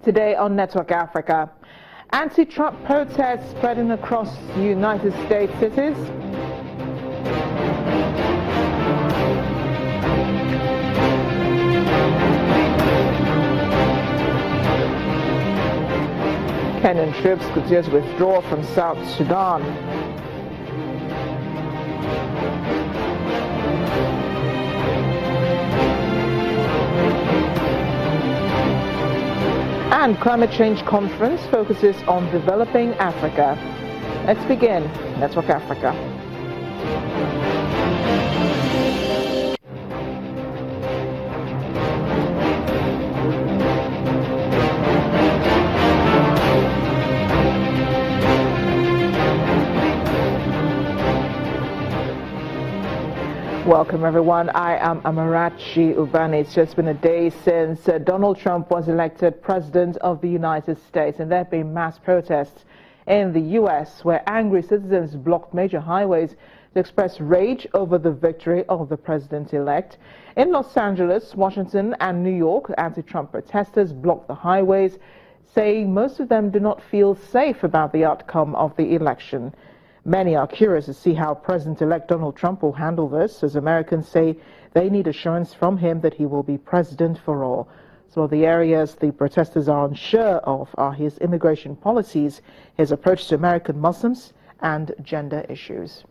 Today on Network Africa, anti-Trump protests spreading across United States cities. Kenyan troops could just withdraw from South Sudan. And climate change conference focuses on developing Africa. Let's begin Network Africa. Welcome everyone, I am Amarachi Ubani. It's just been a day since Donald Trump was elected President of the United States, and there have been mass protests in the U.S. where angry citizens blocked major highways to express rage over the victory of the President-elect. In Los Angeles, Washington and New York, anti-Trump protesters blocked the highways, saying most of them do not feel safe about the outcome of the election. Many are curious to see how President-elect Donald Trump will handle this, as Americans say they need assurance from him that he will be president for all. Some of the areas the protesters are unsure of are his immigration policies, his approach to American Muslims, and gender issues.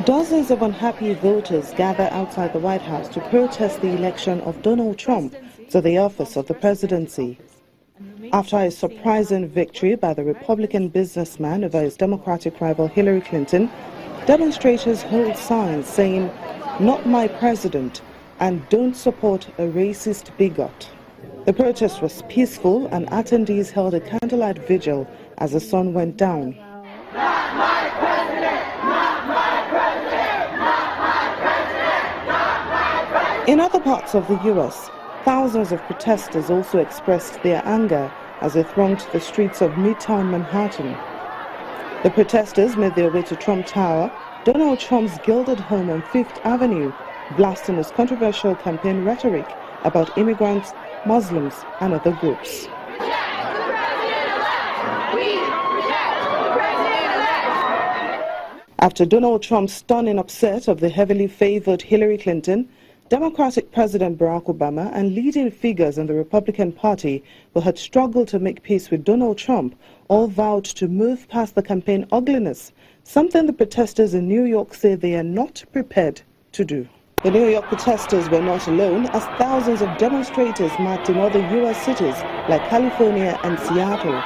Dozens of unhappy voters gather outside the White House to protest the election of Donald Trump to the office of the presidency. After a surprising victory by the Republican businessman over his Democratic rival Hillary Clinton, demonstrators hold signs saying, "Not my president," and "Don't support a racist bigot." The protest was peaceful and attendees held a candlelight vigil as the sun went down. Not my president! Not my president! Not my president! Not my president! In other parts of the U.S., thousands of protesters also expressed their anger as they thronged the streets of Midtown Manhattan. The protesters made their way to Trump Tower, Donald Trump's gilded home on Fifth Avenue, blasting his controversial campaign rhetoric about immigrants, Muslims, and other groups. After Donald Trump's stunning upset of the heavily favored Hillary Clinton, Democratic President Barack Obama and leading figures in the Republican Party who had struggled to make peace with Donald Trump all vowed to move past the campaign ugliness, something the protesters in New York say they are not prepared to do. The New York protesters were not alone, as thousands of demonstrators marched in other U.S. cities like California and Seattle.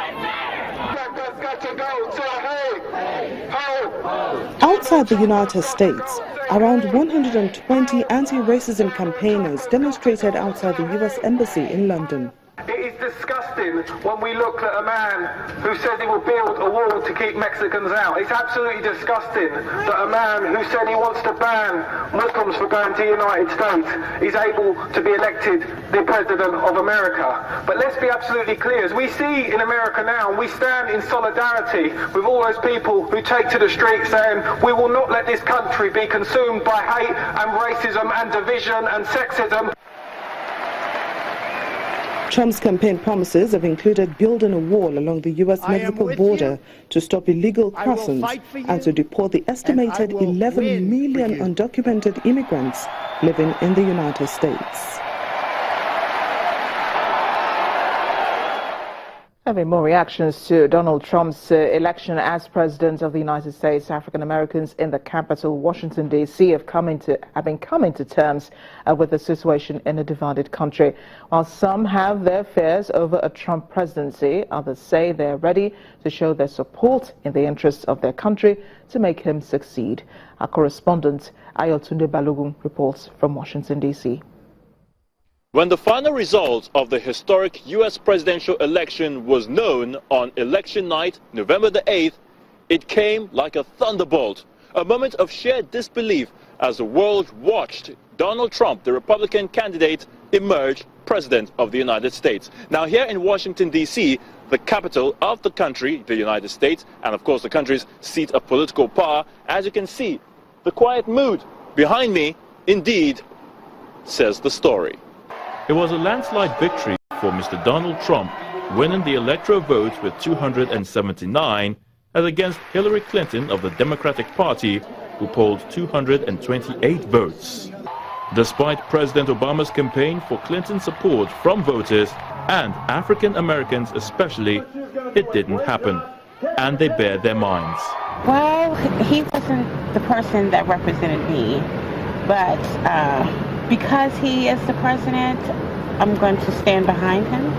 Outside the United States, around 120 anti-racism campaigners demonstrated outside the U.S. Embassy in London. It is disgusting when we look at a man who said he will build a wall to keep Mexicans out. It's absolutely disgusting that a man who said he wants to ban Muslims from going to the United States is able to be elected the President of America. But let's be absolutely clear, as we see in America now, we stand in solidarity with all those people who take to the streets saying we will not let this country be consumed by hate and racism and division and sexism. Trump's campaign promises have included building a wall along the U.S.-Mexico border to stop illegal crossings and to deport the estimated 11 million undocumented immigrants living in the United States. Having more reactions to Donald Trump's election as President of the United States, African Americans in the capital, Washington, D.C., have been coming to terms with the situation in a divided country. While some have their fears over a Trump presidency, others say they're ready to show their support in the interests of their country to make him succeed. Our correspondent, Ayotunde Balogun, reports from Washington, D.C. When the final result of the historic U.S. presidential election was known on election night, November the 8th, it came like a thunderbolt, a moment of sheer disbelief as the world watched Donald Trump, the Republican candidate, emerge President of the United States. Now here in Washington, D.C., the capital of the country, the United States, and of course the country's seat of political power, as you can see, the quiet mood behind me indeed says the story. It was a landslide victory for Mr. Donald Trump, winning the electoral vote with 279, as against Hillary Clinton of the Democratic Party, who polled 228 votes. Despite President Obama's campaign for Clinton support from voters and African Americans especially, it didn't happen, and they bared their minds. Well, he wasn't the person that represented me, but because he is the president, I'm going to stand behind him.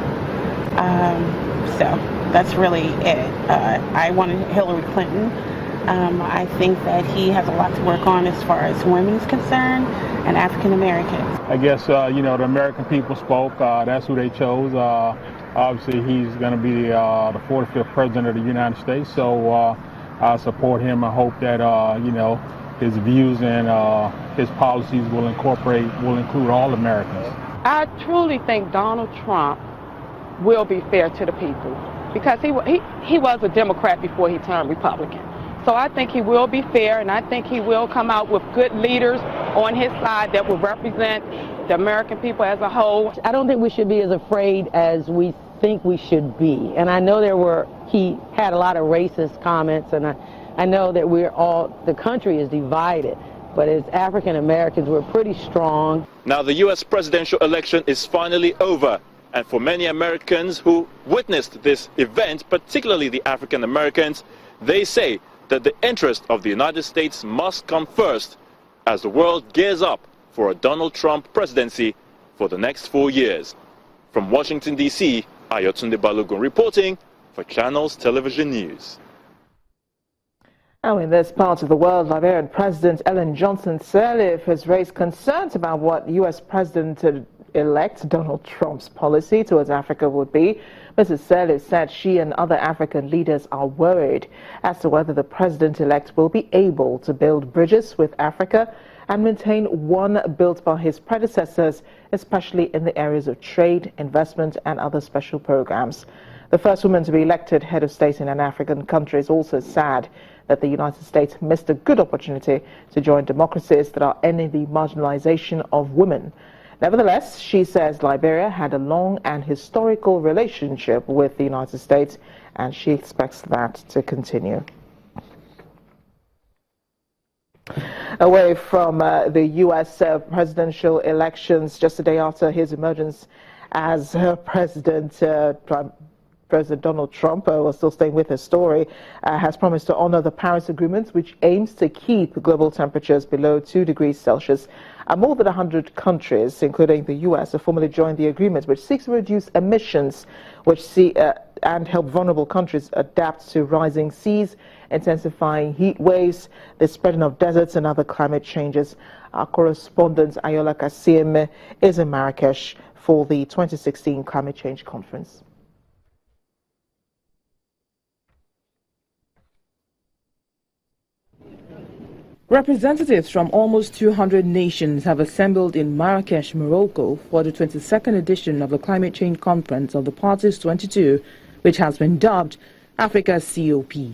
So that's really it. I wanted Hillary Clinton. I think that he has a lot to work on as far as women's concerned and African Americans. I guess, the American people spoke. That's who they chose. Obviously, he's going to be the 45th president of the United States. So I support him. I hope that, his views and his policies will include all Americans. I truly think Donald Trump will be fair to the people because he was a Democrat before he turned Republican. So I think he will be fair, and I think he will come out with good leaders on his side that will represent the American people as a whole. I don't think we should be as afraid as we think we should be. And I know he had a lot of racist comments, and I know that the country is divided. But as African Americans, we're pretty strong. Now the U.S. presidential election is finally over. And for many Americans who witnessed this event, particularly the African Americans, they say that the interest of the United States must come first as the world gears up for a Donald Trump presidency for the next 4 years. From Washington, D.C., Ayotunde Balogun reporting for Channels Television News. Now, in this part of the world, Liberian President Ellen Johnson Sirleaf has raised concerns about what U.S. President-elect Donald Trump's policy towards Africa would be. Mrs. Sirleaf said she and other African leaders are worried as to whether the president-elect will be able to build bridges with Africa and maintain one built by his predecessors, especially in the areas of trade, investment, and other special programs. The first woman to be elected head of state in an African country is also sad that the United States missed a good opportunity to join democracies that are ending the marginalization of women. Nevertheless, she says Liberia had a long and historical relationship with the United States, and she expects that to continue. Away from the U.S. Presidential elections, just a day after his emergence as President Donald Trump, was still staying with his story, has promised to honor the Paris Agreement, which aims to keep global temperatures below 2 degrees Celsius. More than 100 countries, including the U.S., have formally joined the agreement, which seeks to reduce emissions and help vulnerable countries adapt to rising seas, intensifying heat waves, the spreading of deserts, and other climate changes. Our correspondent Ayola Kassim is in Marrakesh for the 2016 Climate Change Conference. Representatives from almost 200 nations have assembled in Marrakesh, Morocco for the 22nd edition of the Climate Change Conference of the Parties 22, which has been dubbed Africa's COP.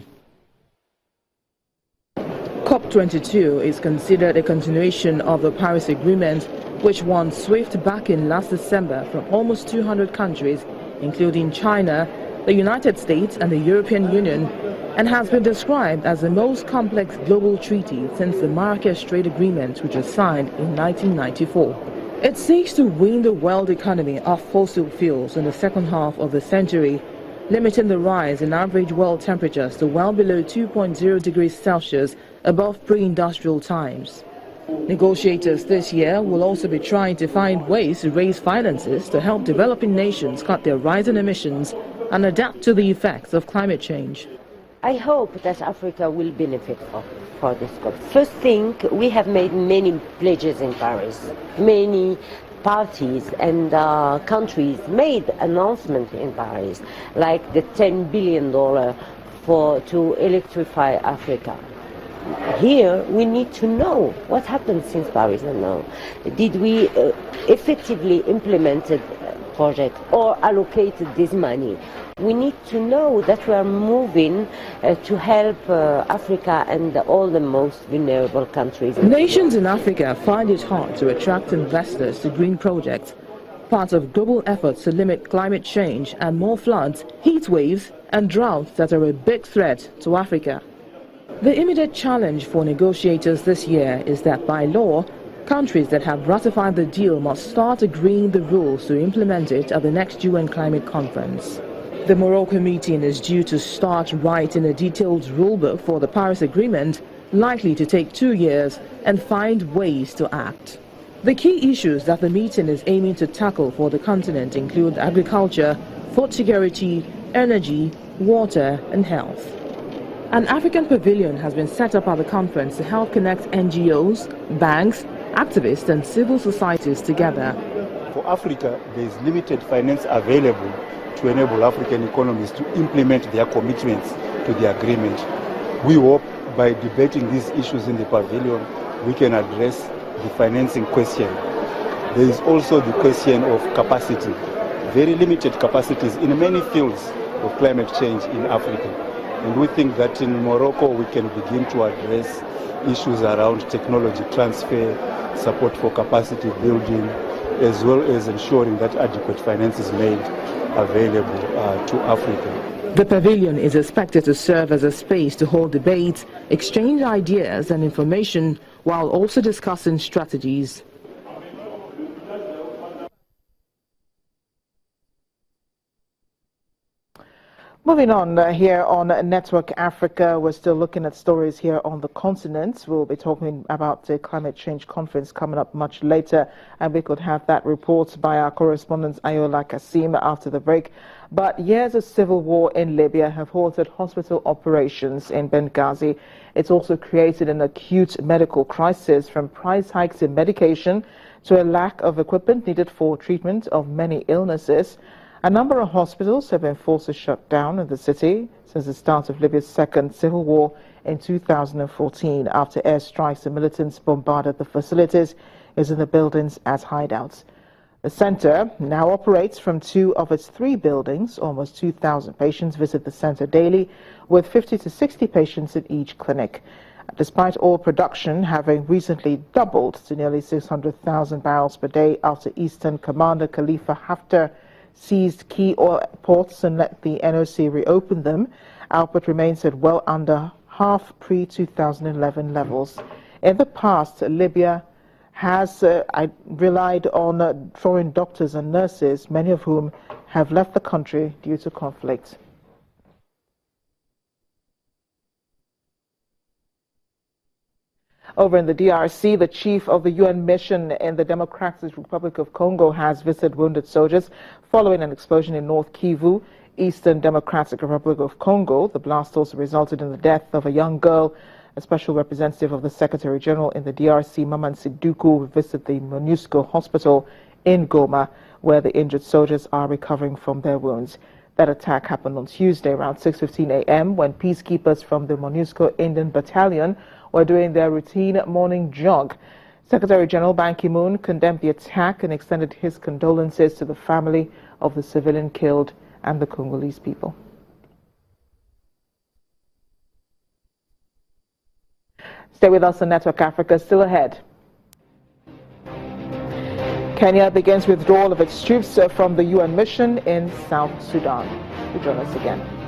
COP22 is considered a continuation of the Paris Agreement, which won swift backing last December from almost 200 countries, including China, the United States and the European Union, and has been described as the most complex global treaty since the Marrakesh Trade Agreement, which was signed in 1994. It seeks to wean the world economy off fossil fuels in the second half of the century, limiting the rise in average world temperatures to well below 2.0 degrees Celsius above pre-industrial times. Negotiators this year will also be trying to find ways to raise finances to help developing nations cut their rising emissions and adapt to the effects of climate change. I hope that Africa will benefit for this COP. First thing, we have made many pledges in Paris. Many parties and countries made announcements in Paris, like the $10 billion to electrify Africa. Here, we need to know what happened since Paris and now. Did we effectively implement a project or allocated this money? We need to know that we are moving to help Africa and all the most vulnerable countries. Nations in Africa find it hard to attract investors to green projects. part of global efforts to limit climate change and more floods, heat waves and droughts that are a big threat to Africa. The immediate challenge for negotiators this year is that by law, countries that have ratified the deal must start agreeing the rules to implement it at the next UN Climate Conference. The Morocco meeting is due to start writing a detailed rulebook for the Paris Agreement, likely to take 2 years, and find ways to act. The key issues that the meeting is aiming to tackle for the continent include agriculture, food security, energy, water, and health. An African pavilion has been set up at the conference to help connect NGOs, banks, activists, and civil societies together. For Africa, there is limited finance available to enable African economies to implement their commitments to the agreement. We hope by debating these issues in the pavilion, we can address the financing question. There is also the question of capacity. Very limited capacities in many fields of climate change in Africa. And we think that in Morocco we can begin to address issues around technology transfer, support for capacity building, as well as ensuring that adequate finance is made available to Africa. The pavilion is expected to serve as a space to hold debates, exchange ideas and information, while also discussing strategies. Moving on here on Network Africa, we're still looking at stories here on the continent. We'll be talking about the climate change conference coming up much later, and we could have that report by our correspondent Ayola Kasim after the break. But years of civil war in Libya have halted hospital operations in Benghazi. It's also created an acute medical crisis, from price hikes in medication to a lack of equipment needed for treatment of many illnesses. A number of hospitals have been forced to shut down in the city since the start of Libya's second civil war in 2014, after airstrikes and militants bombarded the facilities using the buildings as hideouts. The center now operates from 2 of its 3 buildings. Almost 2,000 patients visit the center daily, with 50 to 60 patients in each clinic. Despite oil production having recently doubled to nearly 600,000 barrels per day after Eastern Commander Khalifa Haftar seized key oil ports and let the NOC reopen them, output remains at well under half pre-2011 levels. In the past, Libya has relied on foreign doctors and nurses, many of whom have left the country due to conflict. Over in the DRC, the chief of the UN mission in the Democratic Republic of Congo has visited wounded soldiers following an explosion in North Kivu, Eastern Democratic Republic of Congo. The blast also resulted in the death of a young girl. A special representative of the Secretary General in the DRC, Maman Siduku, visited the MONUSCO hospital in Goma, where the injured soldiers are recovering from their wounds. That attack happened on Tuesday around 6:15 a.m. when peacekeepers from the MONUSCO Indian Battalion were doing their routine morning jog. Secretary General Ban Ki-moon condemned the attack and extended his condolences to the family of the civilian killed and the Congolese people. Stay with us on Network Africa. Still ahead. Kenya begins withdrawal of its troops from the UN mission in South Sudan. Join us again.